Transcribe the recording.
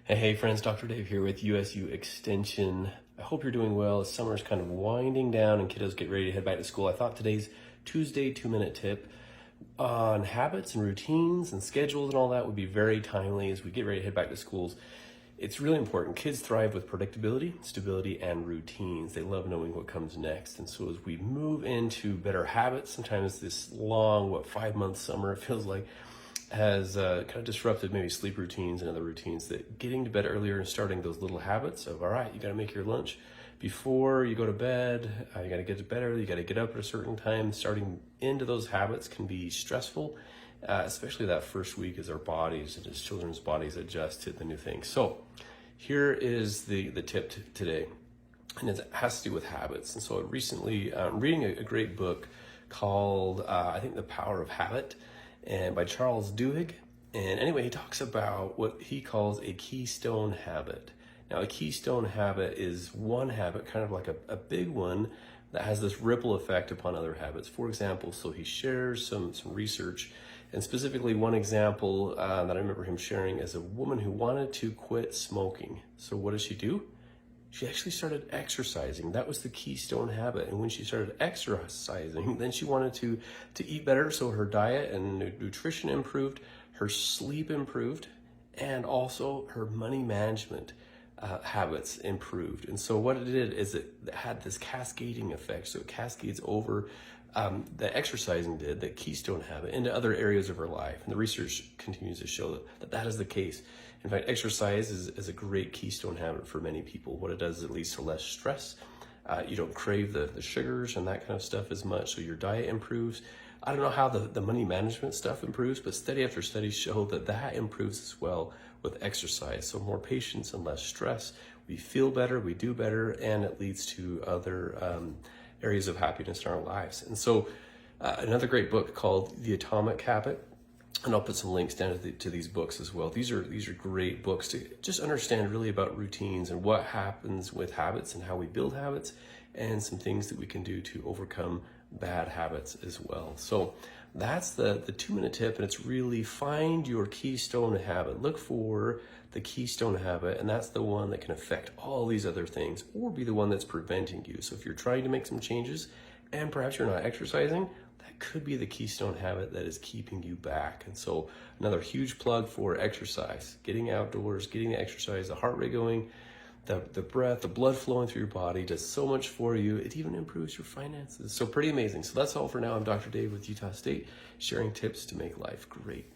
Hey friends, Dr. Dave here with USU Extension. I hope you're doing well. Summer's kind of winding down and kiddos get ready to head back to school. I thought today's Tuesday 2-minute tip on habits and routines and schedules and all that would be very timely as we get ready to head back to schools. It's really important. Kids thrive with predictability, stability, and routines. They love knowing what comes next. And so as we move into better habits, sometimes this long, 5-month summer, it feels like, has kind of disrupted maybe sleep routines and other routines, that getting to bed earlier and starting those little habits of, all right, you got to make your lunch before you go to bed, you got to get to bed early, you got to get up at a certain time. Starting into those habits can be stressful, especially that first week as our bodies and as children's bodies adjust to the new thing. So here is the tip today, and it has to do with habits. And so recently I'm reading a great book called I think The Power of Habit, and by Charles Duhigg. And anyway, he talks about what he calls a keystone habit. Now, a keystone habit is one habit, kind of like a big one, that has this ripple effect upon other habits. For example, so he shares some research, and specifically one example that I remember him sharing is a woman who wanted to quit smoking. So what does she do? She actually started exercising. That was the keystone habit. And when she started exercising, then she wanted to eat better. So her diet and nutrition improved, her sleep improved, and also her money management habits improved. And so what it did is it had this cascading effect. So it cascades over the exercising did, the keystone habit, into other areas of her life. And the research continues to show that is the case. In fact, exercise is a great keystone habit for many people. What it does is it leads to less stress. You don't crave the sugars and that kind of stuff as much, so your diet improves. I don't know how the money management stuff improves, but study after study show that improves as well with exercise. So more patience and less stress. We feel better, we do better, and it leads to other areas of happiness in our lives. And so another great book called The Atomic Habit, and I'll put some links down to these books as well. These are great books to just understand really about routines and what happens with habits and how we build habits, and some things that we can do to overcome bad habits as well. So that's the 2-minute tip, and it's really find your keystone habit. Look for the keystone habit, and that's the one that can affect all these other things or be the one that's preventing you. So if you're trying to make some changes and perhaps you're not exercising, that could be the keystone habit that is keeping you back. And so another huge plug for exercise, getting outdoors, getting the exercise, the heart rate going, the breath, the blood flowing through your body does so much for you. It even improves your finances. So pretty amazing. So that's all for now. I'm Dr. Dave with Utah State, sharing tips to make life great.